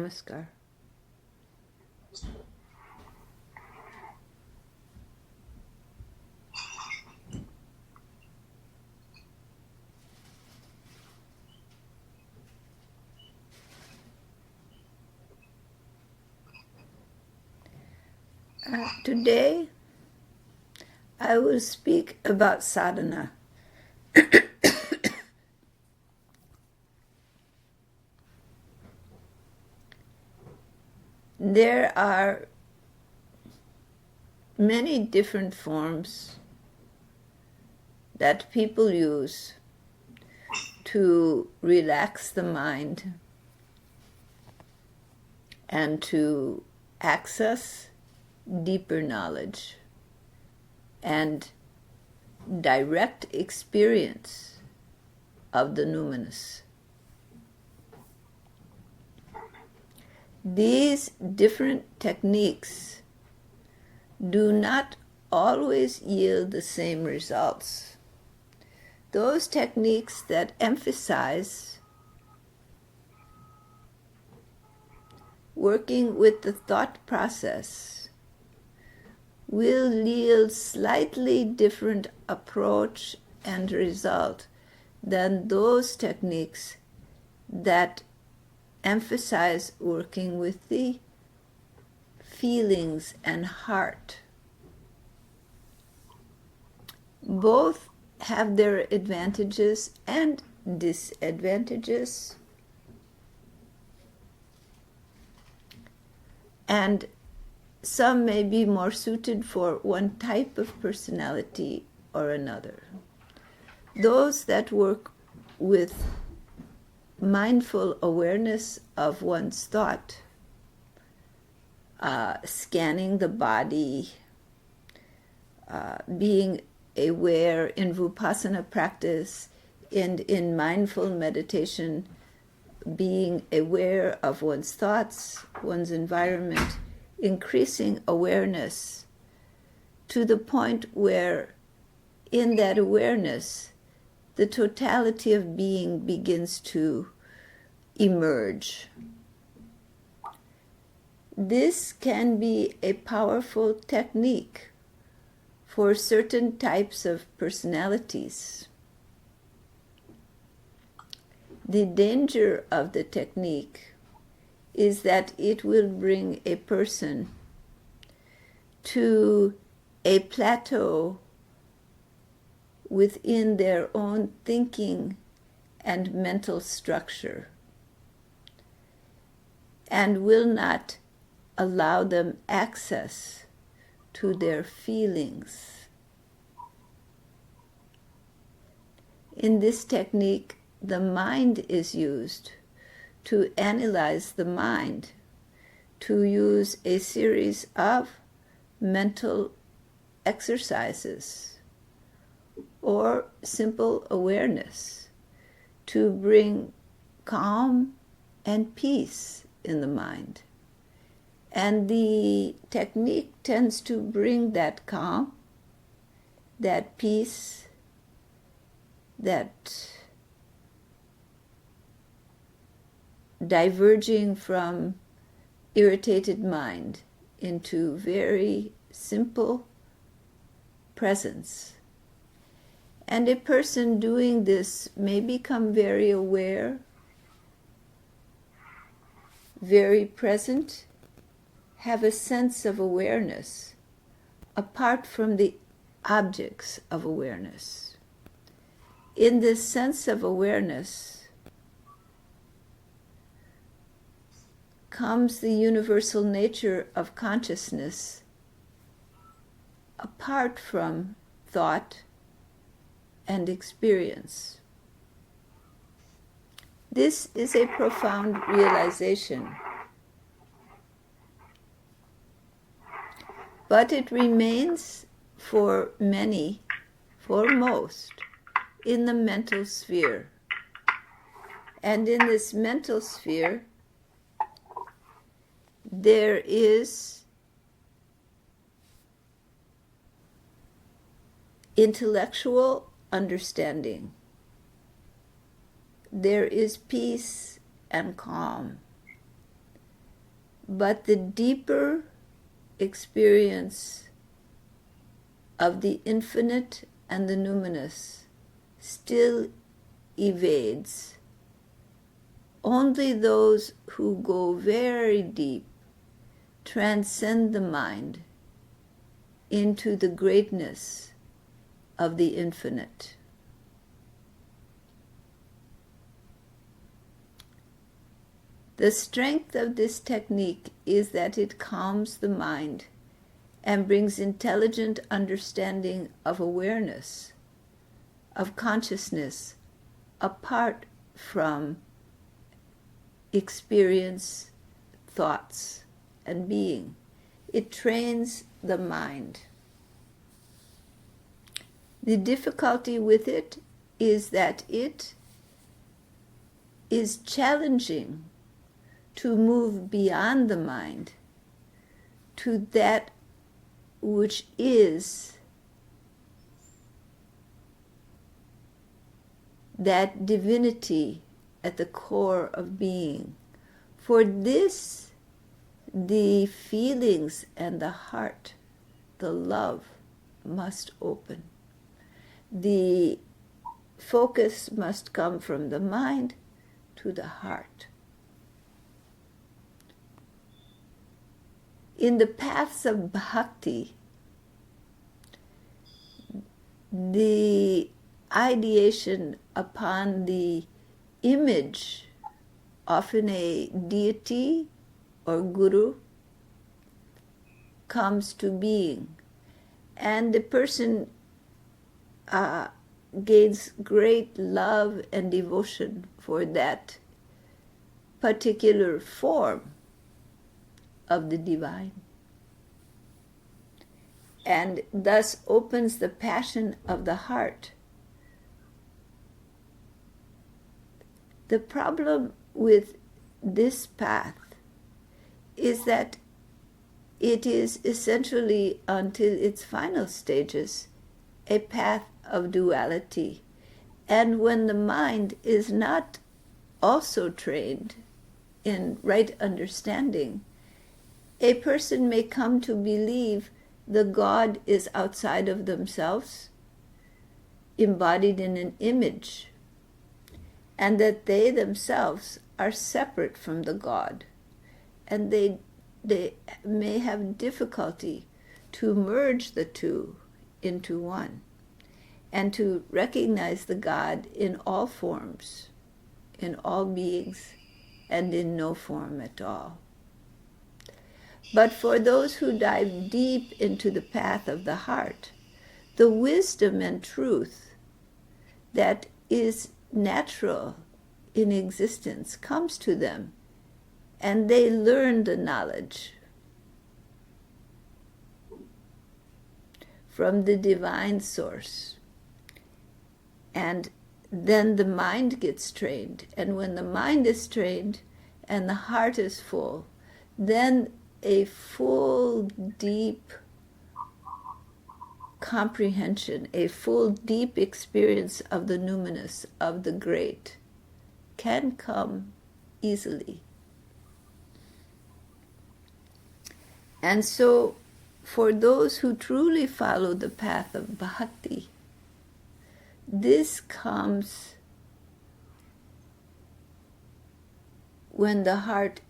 Namaskar. Today, I will speak about sadhana. There are many different forms that people use to relax the mind and to access deeper knowledge and direct experience of the numinous. These different techniques do not always yield the same results. Those techniques that emphasize working with the thought process will yield slightly different approach and result than those techniques that emphasize working with the feelings and heart. Both have their advantages and disadvantages, and some may be more suited for one type of personality or another. Those that work with mindful awareness of one's thought, scanning the body, being aware in Vipassana practice and in mindful meditation, being aware of one's thoughts, one's environment, increasing awareness to the point where in that awareness the totality of being begins to emerge. This can be a powerful technique for certain types of personalities. The danger of the technique is that it will bring a person to a plateau within their own thinking and mental structure, and will not allow them access to their feelings. In this technique, the mind is used to analyze the mind, to use a series of mental exercises or simple awareness to bring calm and peace in the mind. And the technique tends to bring that calm, that peace, that diverging from irritated mind into very simple presence. And a person doing this may become very aware, very present, have a sense of awareness apart from the objects of awareness. In this sense of awareness comes the universal nature of consciousness apart from thought and experience. This is a profound realization, but it remains for many, for most, in the mental sphere. And in this mental sphere, there is intellectual understanding. There is peace and calm. but the deeper experience of the infinite and the numinous still evades. Only those who go very deep transcend the mind into the greatness of the infinite. The strength of this technique is that it calms the mind and brings intelligent understanding of awareness, of consciousness, apart from experience, thoughts, and being. It trains the mind. The difficulty with it is that it is challenging to move beyond the mind to that which is that divinity at the core of being. For this, the feelings and the heart, the love, must open. The focus must come from the mind to the heart. In the paths of bhakti, the ideation upon the image, often a deity or guru, comes to being. And the person gains great love and devotion for that particular form of the divine, and thus opens the passion of the heart. The problem with this path is that it is essentially, until its final stages, a path of duality. And when the mind is not also trained in right understanding, a person may come to believe the God is outside of themselves, embodied in an image, and that they themselves are separate from the God. And they may have difficulty to merge the two into one, and to recognize the God in all forms, in all beings, and in no form at all. But for those who dive deep into the path of the heart, the wisdom and truth that is natural in existence comes to them, and they learn the knowledge from the divine source. And then the mind gets trained. And when the mind is trained and the heart is full, then a full, deep comprehension, a full, deep experience of the numinous, of the great, can come easily. And so, for those who truly follow the path of bhakti, this comes when the heart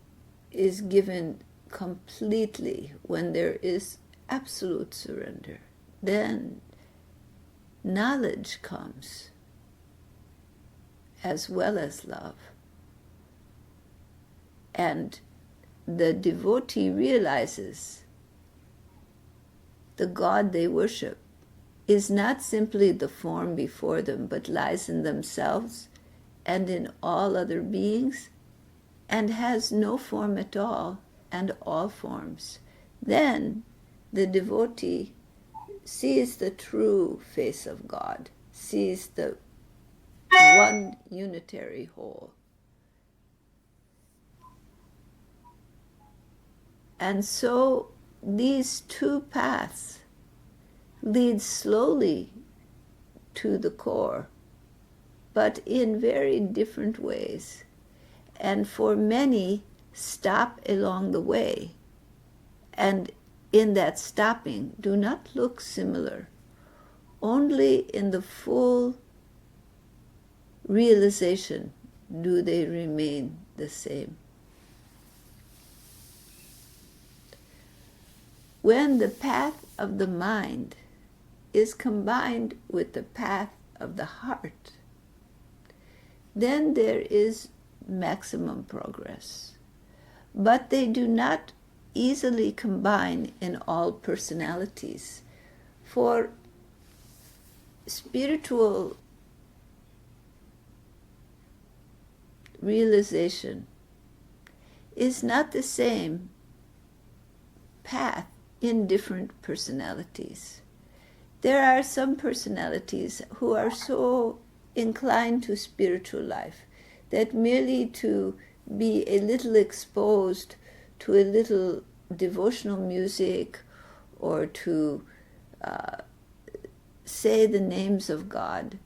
is given completely, when there is absolute surrender. Then knowledge comes as well as love. And the devotee realizes the God they worship is not simply the form before them, but lies in themselves and in all other beings, and has no form at all, and all forms. Then the devotee sees the true face of God, sees the one unitary whole. And so these two paths lead slowly to the core, but in very different ways. And for many, stop along the way, and in that stopping do not look similar. Only in the full realization do they remain the same. When the path of the mind is combined with the path of the heart, then there is maximum progress. But they do not easily combine in all personalities. For spiritual realization is not the same path in different personalities. There are some personalities who are so inclined to spiritual life that merely to be a little exposed to a little devotional music or to say the names of God,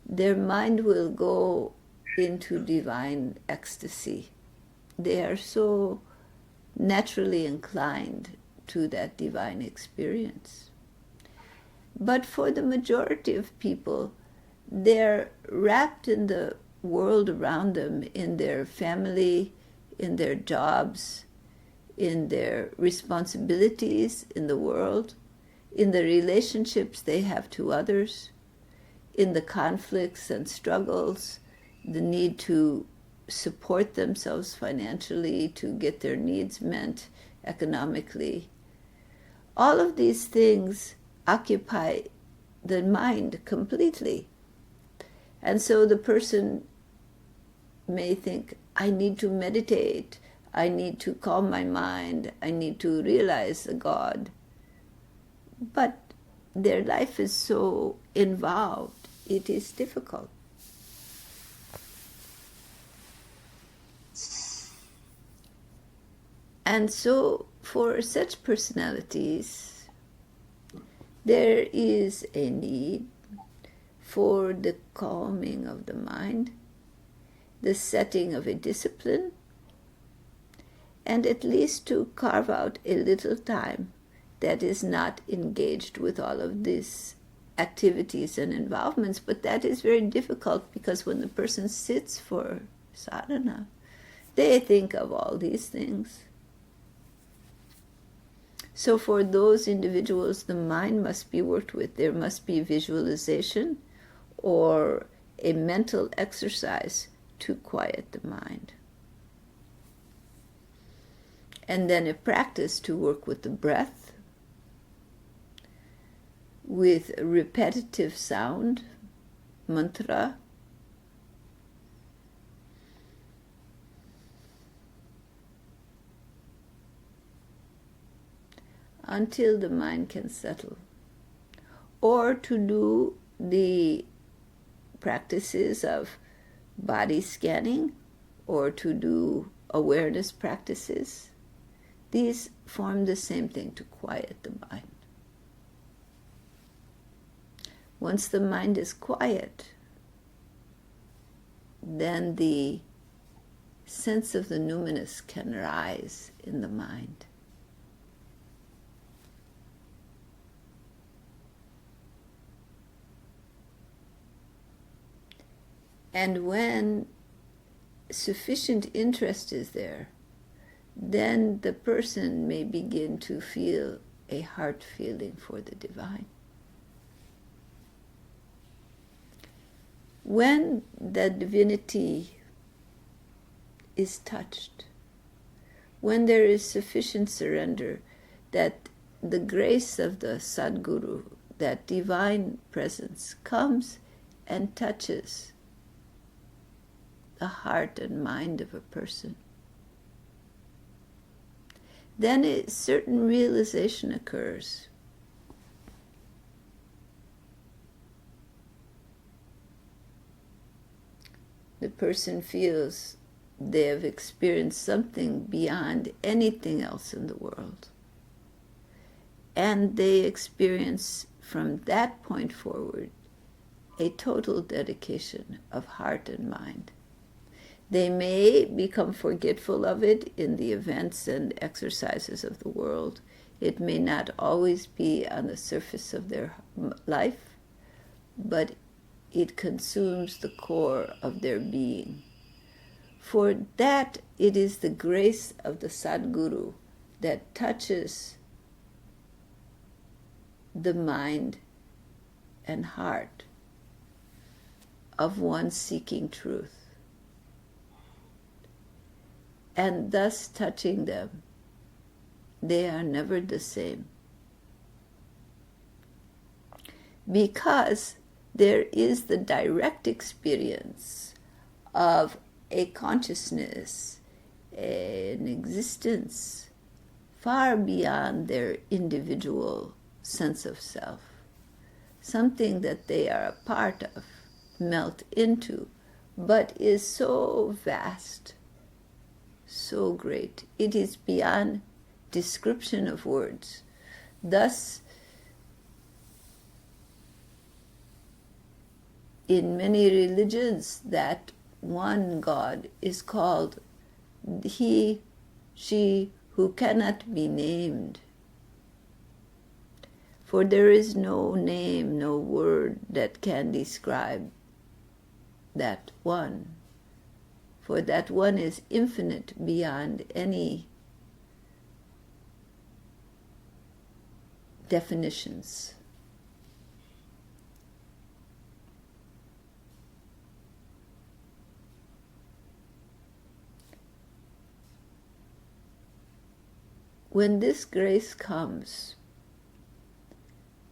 their mind will go into divine ecstasy. They are so naturally inclined to that divine experience. But for the majority of people, they're wrapped in the world around them, in their family, in their jobs, in their responsibilities in the world, in the relationships they have to others, in the conflicts and struggles, the need to support themselves financially, to get their needs met economically. All of these things occupy the mind completely. And so the person may think, I need to meditate, I need to calm my mind, I need to realize the God. But their life is so involved, it is difficult. And so for such personalities, there is a need for the calming of the mind, the setting of a discipline, and at least to carve out a little time that is not engaged with all of these activities and involvements. But that is very difficult because when the person sits for sadhana, they think of all these things. So for those individuals, the mind must be worked with. There must be visualization or a mental exercise to quiet the mind. And then a practice to work with the breath, with repetitive sound, mantra, until the mind can settle. Or to do the practices of body scanning, or to do awareness practices. These form the same thing, to quiet the mind. Once the mind is quiet, then the sense of the numinous can rise in the mind. And when sufficient interest is there, then the person may begin to feel a heart feeling for the divine. When the divinity is touched, when there is sufficient surrender, that the grace of the Sadguru, that divine presence, comes and touches the heart and mind of a person, then a certain realization occurs. The person feels they have experienced something beyond anything else in the world. And they experience from that point forward a total dedication of heart and mind. They may become forgetful of it in the events and exercises of the world. It may not always be on the surface of their life, but it consumes the core of their being. For that, it is the grace of the Sadguru that touches the mind and heart of one seeking truth, and thus touching them, they are never the same. Because there is the direct experience of a consciousness, an existence far beyond their individual sense of self, something that they are a part of, melt into, but is so vast, so great. It is beyond description of words. Thus, in many religions, that one God is called he, she who cannot be named. For there is no name, no word that can describe that one. For that one is infinite beyond any definitions. When this grace comes,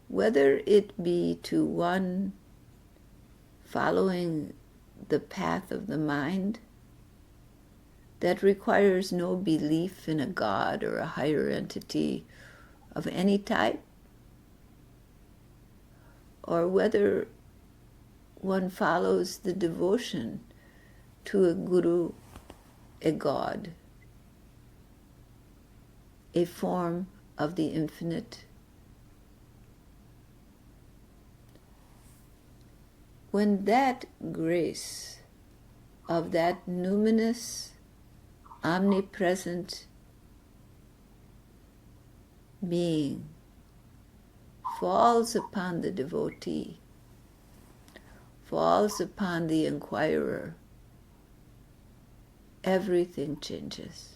whether it be to one following the path of the mind that requires no belief in a God or a higher entity of any type, or whether one follows the devotion to a guru, a God, a form of the infinite. When that grace of that numinous, omnipresent being falls upon the devotee, falls upon the inquirer, everything changes.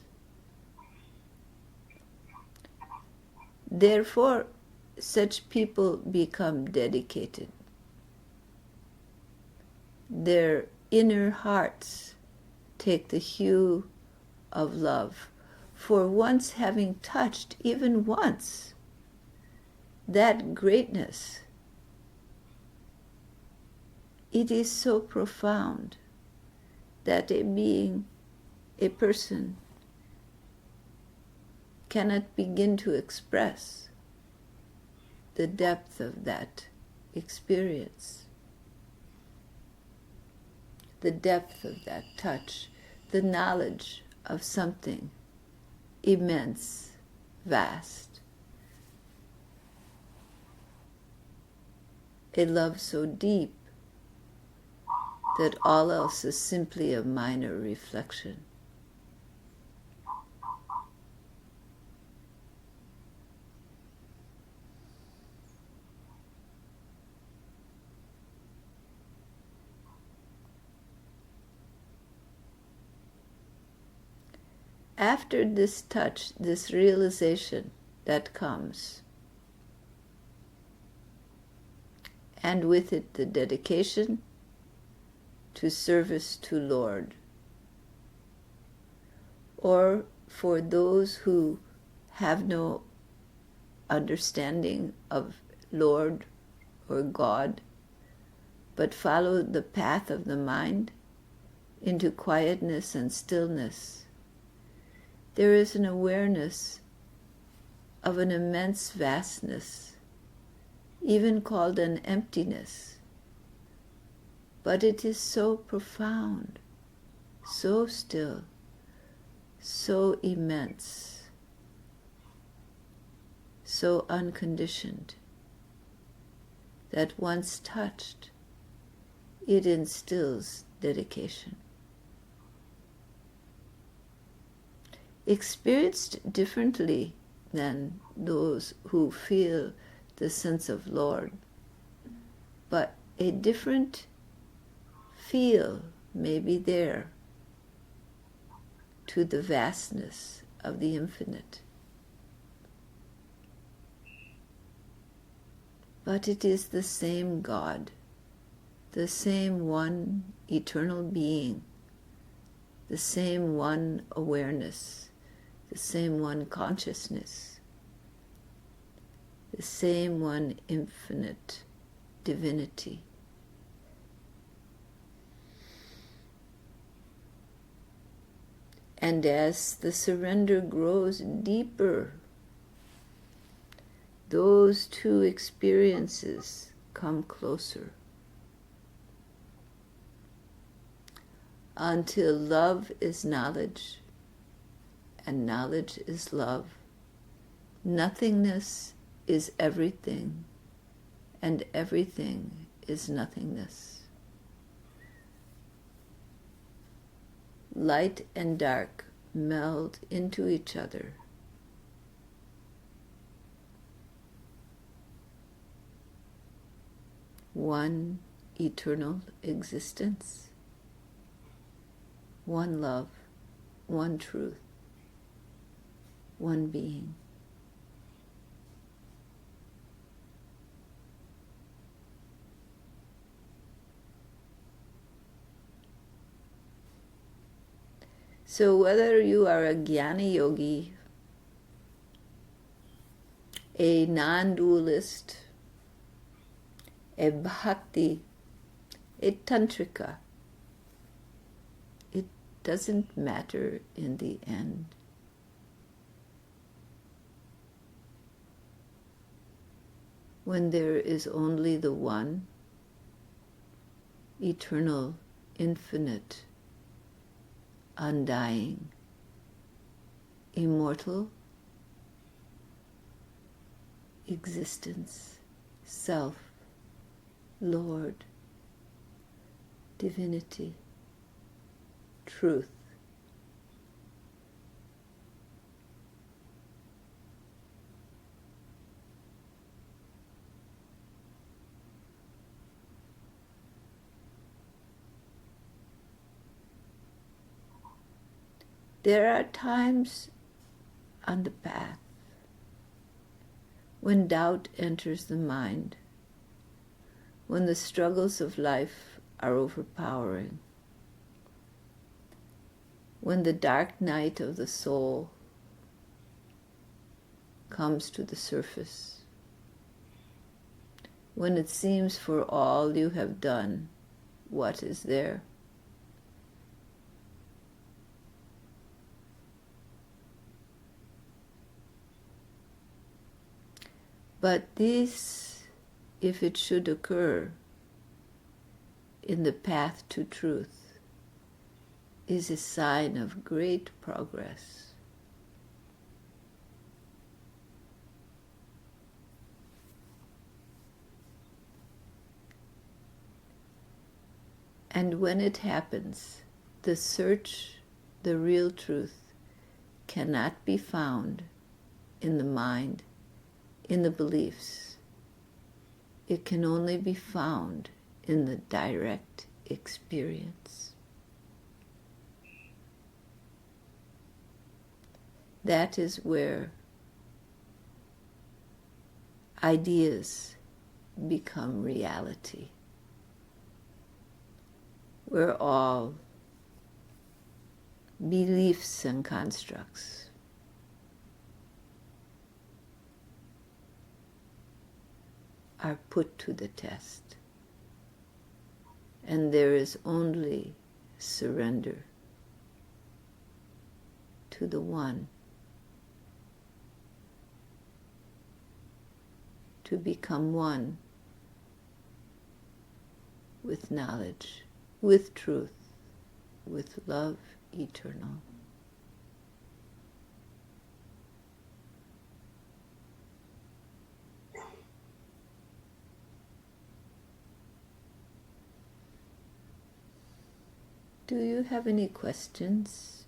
Therefore, such people become dedicated. Their inner hearts take the hue of love. For once having touched, even once, that greatness, it is so profound that a being, a person, cannot begin to express the depth of that experience, the depth of that touch, the knowledge of something immense, vast, a love so deep that all else is simply a minor reflection. After this touch, this realization that comes, and with it the dedication to service to Lord, or for those who have no understanding of Lord or God, but follow the path of the mind into quietness and stillness, there is an awareness of an immense vastness, even called an emptiness. But it is so profound, so still, so immense, so unconditioned, that once touched, it instills dedication. experienced differently than those who feel the sense of Lord, but a different feel may be there to the vastness of the infinite. But it is the same God, the same one eternal being, the same one awareness, the same one consciousness, the same one infinite divinity. And as the surrender grows deeper, those two experiences come closer, until love is knowledge and knowledge is love. Nothingness is everything, and everything is nothingness. Light and dark meld into each other. One eternal existence, one love, one truth, one being. So whether you are a Jnana Yogi, a non-dualist, a bhakti, a tantrika, it doesn't matter in the end. When there is only the one, eternal, infinite, undying, immortal existence, self, Lord, divinity, truth. There are times on the path when doubt enters the mind, when the struggles of life are overpowering, when the dark night of the soul comes to the surface, when it seems for all you have done, what is there? But this, if it should occur in the path to truth, is a sign of great progress. And when it happens, the search, the real truth, cannot be found in the mind, in the beliefs. It can only be found in the direct experience. That is where ideas become reality, where all beliefs and constructs are put to the test, and there is only surrender to the one, to become one with knowledge, with truth, with love eternal. Do you have any questions?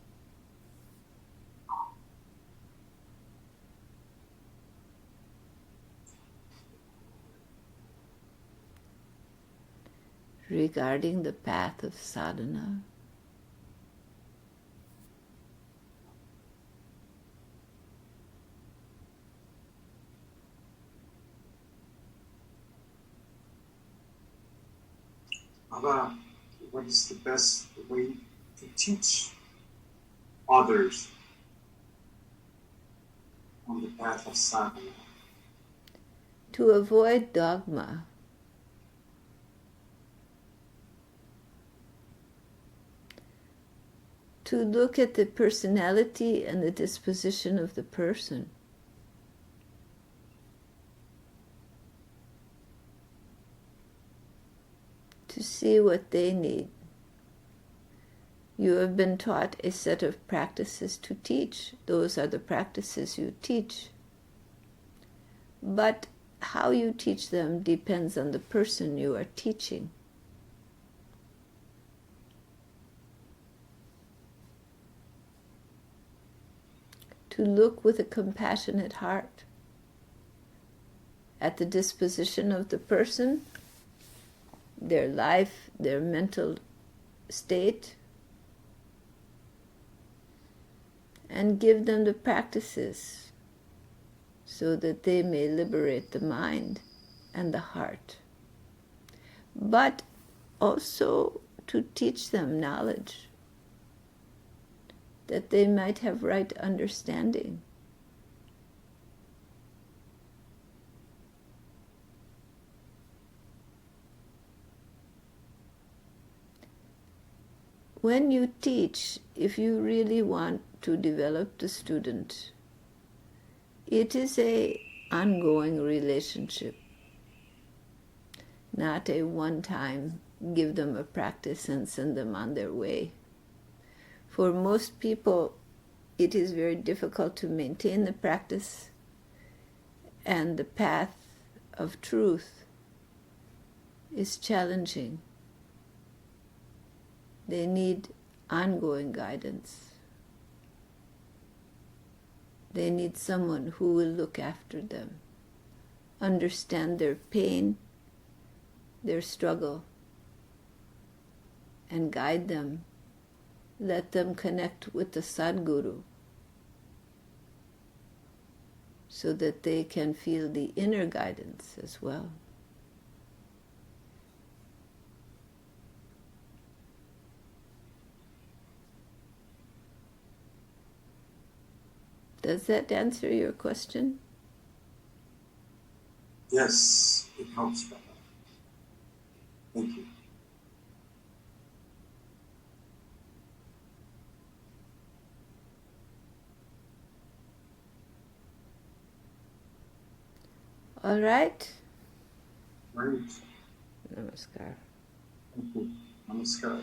regarding the path of sadhana. Baba, what is the best way to teach others on the path of sadhana? To avoid dogma. To look at the personality and the disposition of the person. To see what they need. You have been taught a set of practices to teach. Those are the practices you teach. But how you teach them depends on the person you are teaching. To look with a compassionate heart at the disposition of the person, their life, their mental state, and give them the practices so that they may liberate the mind and the heart. But also to teach them knowledge, that they might have right understanding. When you teach, if you really want to develop the student, it is an ongoing relationship, not a one-time give them a practice and send them on their way. For most people, it is very difficult to maintain the practice, and the path of truth is challenging. They need ongoing guidance. They need someone who will look after them, understand their pain, their struggle, and guide them. Let them connect with the Sadguru so that they can feel the inner guidance as well. Does that answer your question? Yes, it helps, Baba. Thank you. All right. Right. Namaskar. Thank you. Namaskar.